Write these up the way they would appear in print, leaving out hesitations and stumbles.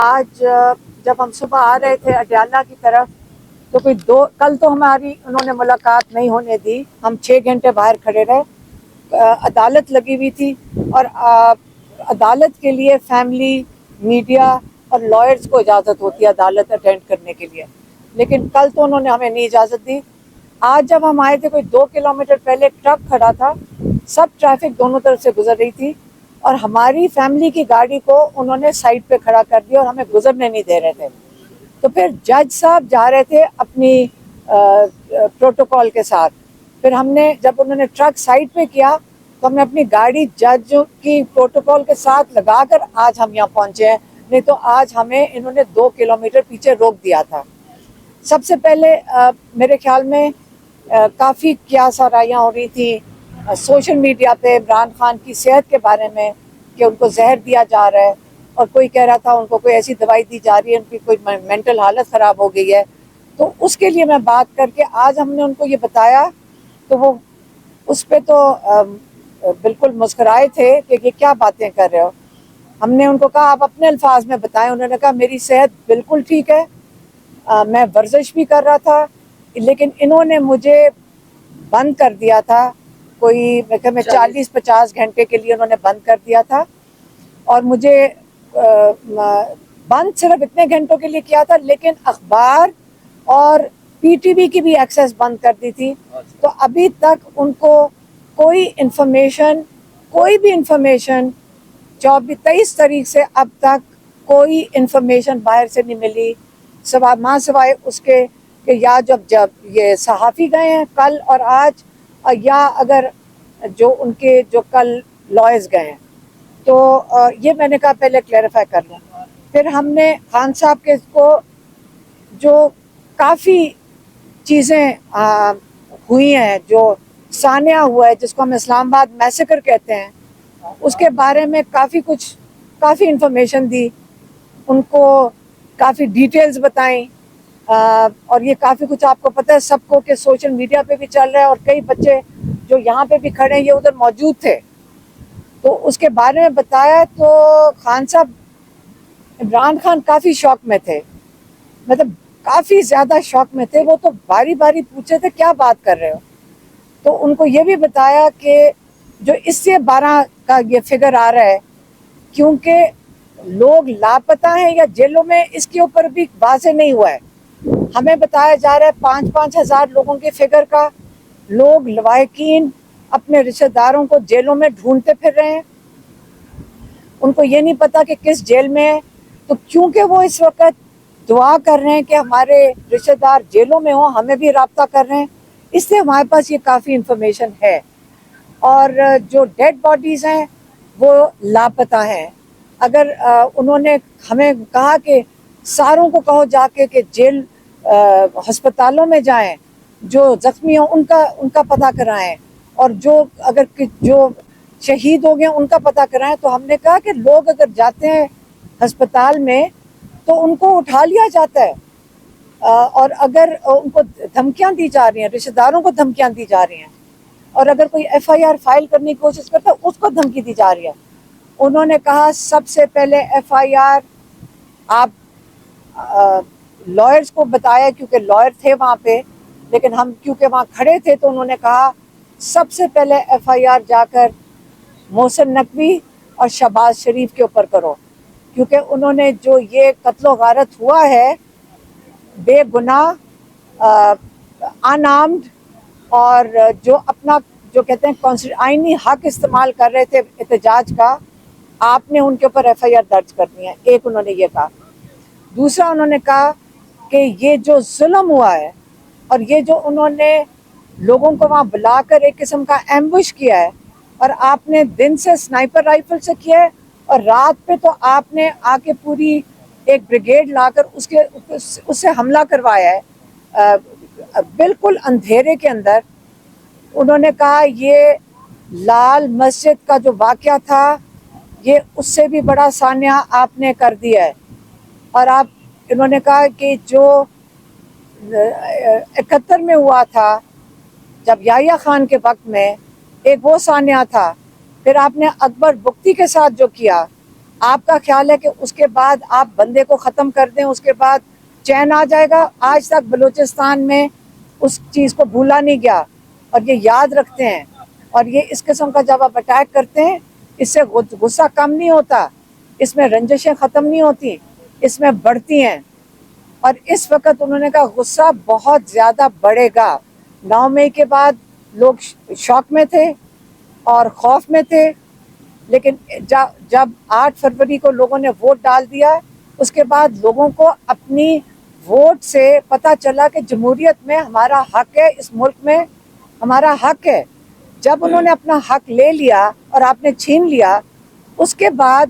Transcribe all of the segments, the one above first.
آج جب ہم صبح آ رہے تھے اڈیالہ کی طرف تو کل تو ہماری انہوں نے ملاقات نہیں ہونے دی. ہم 6 گھنٹے باہر کھڑے رہے. عدالت لگی ہوئی تھی اور عدالت کے لیے فیملی, میڈیا اور لائرز کو اجازت ہوتی ہے عدالت اٹینڈ کرنے کے لیے, لیکن کل تو انہوں نے ہمیں نہیں اجازت دی. آج جب ہم آئے تھے کوئی 2 کلومیٹر پہلے ایک ٹرک کھڑا تھا, سب ٹریفک دونوں طرف سے گزر رہی تھی اور ہماری فیملی کی گاڑی کو انہوں نے سائڈ پہ کھڑا کر دیا اور ہمیں گزرنے نہیں دے رہے تھے. تو پھر جج صاحب جا رہے تھے اپنی پروٹوکول کے ساتھ. پھر ہم نے جب انہوں نے ٹرک سائڈ پہ کیا تو ہم نے اپنی گاڑی جج کی پروٹوکول کے ساتھ لگا کر آج ہم یہاں پہنچے ہیں, نہیں تو آج ہمیں انہوں نے 2 کلومیٹر پیچھے روک دیا تھا. سب سے پہلے میرے خیال میں کافی قیاس آرائیاں ہو رہی تھی سوشل میڈیا پہ عمران خان کی صحت کے بارے میں کہ ان کو زہر دیا جا رہا ہے, اور کوئی کہہ رہا تھا ان کو کوئی ایسی دوائی دی جا رہی ہے ان کی کوئی مینٹل حالت خراب ہو گئی ہے. تو اس کے لیے میں بات کر کے آج ہم نے ان کو یہ بتایا تو وہ اس پہ تو بالکل مسکرائے تھے کہ یہ کیا باتیں کر رہے ہو. ہم نے ان کو کہا آپ اپنے الفاظ میں بتائیں. انہوں نے کہا میری صحت بالکل ٹھیک ہے, میں ورزش بھی کر رہا تھا, لیکن انہوں نے مجھے بند کر دیا تھا. کوئی میں 40-50 گھنٹے کے لیے انہوں نے بند کر دیا تھا, اور مجھے بند صرف اتنے گھنٹوں کے لیے کیا تھا, لیکن اخبار اور پی ٹی وی کی بھی ایکسیس بند کر دی تھی. تو ابھی تک ان کو کوئی انفارمیشن, کوئی بھی انفارمیشن 23 تاریخ سے اب تک کوئی انفارمیشن باہر سے نہیں ملی, سوائے اس کے کہ یا جب یہ صحافی گئے ہیں کل اور آج, یا اگر جو ان کے جو کل لائرز گئے ہیں. تو یہ میں نے کہا پہلے کلیریفائی کر لوں. پھر ہم نے خان صاحب کے کو جو کافی چیزیں ہوئی ہیں, جو سانحہ ہوا ہے جس کو ہم اسلام آباد میسیکر کہتے ہیں, اس کے بارے میں کافی انفارمیشن دی, ان کو کافی ڈیٹیلز بتائیں. اور یہ کافی کچھ آپ کو پتہ ہے سب کو کہ سوشل میڈیا پہ بھی چل رہا ہے, اور کئی بچے جو یہاں پہ بھی کھڑے ہیں یہ ادھر موجود تھے, تو اس کے بارے میں بتایا. تو خان صاحب عمران خان کافی شوق میں تھے, مطلب کافی زیادہ شوق میں تھے. وہ تو باری باری پوچھے تھے کیا بات کر رہے ہو. تو ان کو یہ بھی بتایا کہ جو اس سے 12 کا یہ فگر آ رہا ہے کیونکہ لوگ لاپتہ ہیں یا جیلوں میں, اس کے اوپر بھی واضح نہیں ہوا ہے. ہمیں بتایا جا رہا ہے 5-5 ہزار لوگوں کے فگر کا. لوگ لواحقین اپنے رشتہ داروں کو جیلوں میں ڈھونڈتے پھر رہے ہیں, ان کو یہ نہیں پتا کہ کس جیل میں ہے. تو کیونکہ وہ اس وقت دعا کر رہے ہیں کہ ہمارے رشتہ دار جیلوں میں ہوں, ہمیں بھی رابطہ کر رہے ہیں, اس لیے ہمارے پاس یہ کافی انفارمیشن ہے. اور جو ڈیڈ باڈیز ہیں وہ لاپتہ ہیں. اگر انہوں نے ہمیں کہا کہ ساروں کو کہو جا کے کہ جیل ہسپتالوں میں جائیں, جو زخمی ہوں ان کا پتہ کرائیں, اور جو شہید ہو گئے ان کا پتہ کرائیں. تو ہم نے کہا کہ لوگ اگر جاتے ہیں ہسپتال میں تو ان کو اٹھا لیا جاتا ہے, اور اگر ان کو دھمکیاں دی جا رہی ہیں, رشتہ داروں کو دھمکیاں دی جا رہی ہیں, اور اگر کوئی ایف آئی آر فائل کرنے کی کوشش کرتا ہے اس کو دھمکی دی جا رہی ہے. انہوں نے کہا سب سے پہلے ایف آئی آر آپ لائرز کو بتایا, کیونکہ لائر تھے وہاں پہ, لیکن ہم کیونکہ وہاں کھڑے تھے تو انہوں نے کہا سب سے پہلے ایف آئی آر جا کر محسن نقوی اور شہباز شریف کے اوپر کرو, کیونکہ انہوں نے جو یہ قتل و غارت ہوا ہے بے گناہ انارمڈ, اور جو اپنا جو کہتے ہیں آئینی حق استعمال کر رہے تھے احتجاج کا, آپ نے ان کے اوپر ایف آئی آر درج کرنی ہے. ایک انہوں نے یہ کہا. دوسرا انہوں نے کہا کہ یہ جو ظلم ہوا ہے اور یہ جو انہوں نے لوگوں کو وہاں بلا کر ایک قسم کا ایمبوش کیا ہے, اور آپ نے دن سے سنائپر رائفل سے کیا ہے اور رات پہ تو آپ نے آ کے پوری ایک بریگیڈ لا کر اس سے حملہ کروایا ہے بالکل اندھیرے کے اندر. انہوں نے کہا یہ لال مسجد کا جو واقعہ تھا یہ اس سے بھی بڑا سانحہ آپ نے کر دیا ہے. اور انہوں نے کہا کہ جو 71 میں ہوا تھا جب یحییٰ خان کے وقت میں ایک وہ سانحہ تھا, پھر آپ نے اکبر بگٹی کے ساتھ جو کیا, آپ کا خیال ہے کہ اس کے بعد آپ بندے کو ختم کر دیں, اس کے بعد چین آ جائے گا؟ آج تک بلوچستان میں اس چیز کو بھولا نہیں گیا اور یہ یاد رکھتے ہیں. اور یہ اس قسم کا جب آپ اٹیک کرتے ہیں, اس سے غصہ کم نہیں ہوتا, اس میں رنجشیں ختم نہیں ہوتی, اس میں بڑھتی ہیں. اور اس وقت انہوں نے کہا غصہ بہت زیادہ بڑھے گا. 9 مئی کے بعد لوگ شوق میں تھے اور خوف میں تھے, لیکن جب 8 فروری کو لوگوں نے ووٹ ڈال دیا, اس کے بعد لوگوں کو اپنی ووٹ سے پتہ چلا کہ جمہوریت میں ہمارا حق ہے, اس ملک میں ہمارا حق ہے. جب انہوں نے اپنا حق لے لیا اور آپ نے چھین لیا, اس کے بعد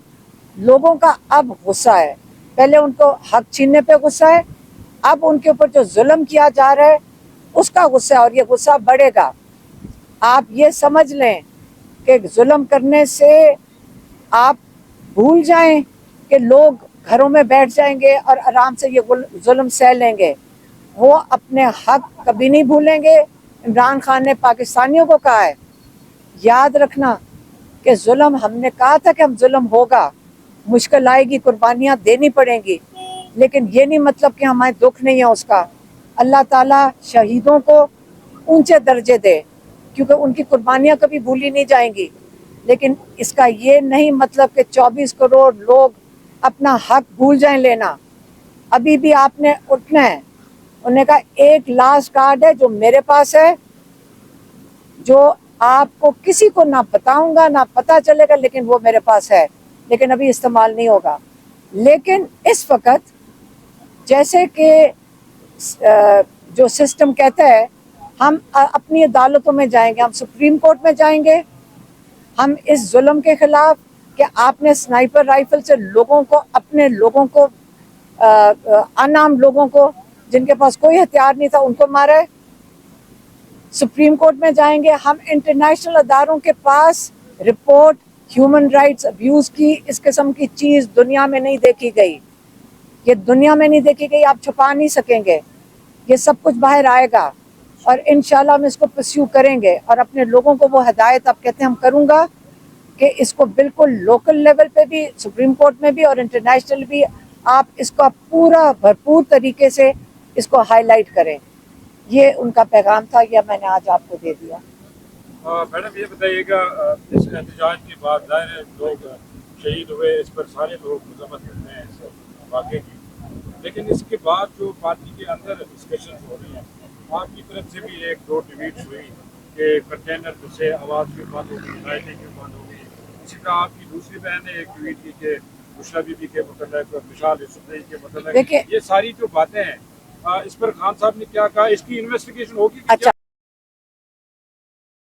لوگوں کا اب غصہ ہے. پہلے ان کو حق چھیننے پہ غصہ ہے, اب ان کے اوپر جو ظلم کیا جا رہا ہے اس کا غصہ ہے, اور یہ غصہ بڑھے گا. آپ یہ سمجھ لیں کہ ظلم کرنے سے آپ بھول جائیں کہ لوگ گھروں میں بیٹھ جائیں گے اور آرام سے یہ ظلم سہ لیں گے. وہ اپنے حق کبھی نہیں بھولیں گے. عمران خان نے پاکستانیوں کو کہا ہے, یاد رکھنا کہ ظلم, ہم نے کہا تھا کہ ہم ظلم ہوگا, مشکل آئے گی, قربانیاں دینی پڑیں گی, لیکن یہ نہیں مطلب کہ ہمیں دکھ نہیں ہے اس کا. اللہ تعالیٰ شہیدوں کو اونچے درجے دے, کیونکہ ان کی قربانیاں کبھی بھولی نہیں جائیں گی. لیکن اس کا یہ نہیں مطلب کہ 24 کروڑ لوگ اپنا حق بھول جائیں لینا. ابھی بھی آپ نے اٹھنا ہے. انہوں نے کہا ایک لاسٹ کارڈ ہے جو میرے پاس ہے, جو آپ کو کسی کو نہ بتاؤں گا, نہ پتہ چلے گا, لیکن وہ میرے پاس ہے, لیکن ابھی استعمال نہیں ہوگا. لیکن اس وقت جیسے کہ جو سسٹم کہتا ہے, ہم اپنی عدالتوں میں جائیں گے, ہم سپریم کورٹ میں جائیں گے, ہم اس ظلم کے خلاف کہ آپ نے سنائپر رائفل سے لوگوں کو, اپنے لوگوں کو, انعام لوگوں کو جن کے پاس کوئی ہتھیار نہیں تھا ان کو مارا ہے. سپریم کورٹ میں جائیں گے, ہم انٹرنیشنل اداروں کے پاس رپورٹ ہیومن رائٹس ابیوز کی, اس قسم کی چیز دنیا میں نہیں دیکھی گئی, یہ دنیا میں نہیں دیکھی گئی, آپ چھپا نہیں سکیں گے, یہ سب کچھ باہر آئے گا. اور انشاءاللہ ہم اس کو پرسیو کریں گے, اور اپنے لوگوں کو وہ ہدایت آپ کہتے ہیں ہم کروں گا کہ اس کو بالکل لوکل لیول پہ بھی, سپریم کورٹ میں بھی اور انٹرنیشنل بھی, آپ اس کا پورا بھرپور طریقے سے اس کو ہائی لائٹ کریں. یہ ان کا پیغام تھا, یہ میں نے آج آپ کو دے دیا. میڈم یہ بتائیے گا, اس احتجاج کے بعد ظاہر ہے لوگ شہید ہوئے, اس پر سارے لوگ مذمت کرتے ہیں اس واقعے کی, لیکن اس کے بعد جو پارٹی کے اندر ڈسکشن ہو رہی ہیں, آپ کی طرف سے بھی 1-2 ٹویٹس ہوئی کہ کنٹینر سے آواز بھی بند ہوگی, لائٹیں بھی بند ہوگی. اسی طرح آپ کی دوسری بہن نے ایک ٹویٹ کی کہ بشریٰ بی بی کے متعلق, مشال یوسف کے متعلق, یہ ساری جو باتیں ہیں اس پر خان صاحب نے کیا کہا, اس کی انویسٹیگیشن ہوگی؟ اچھا.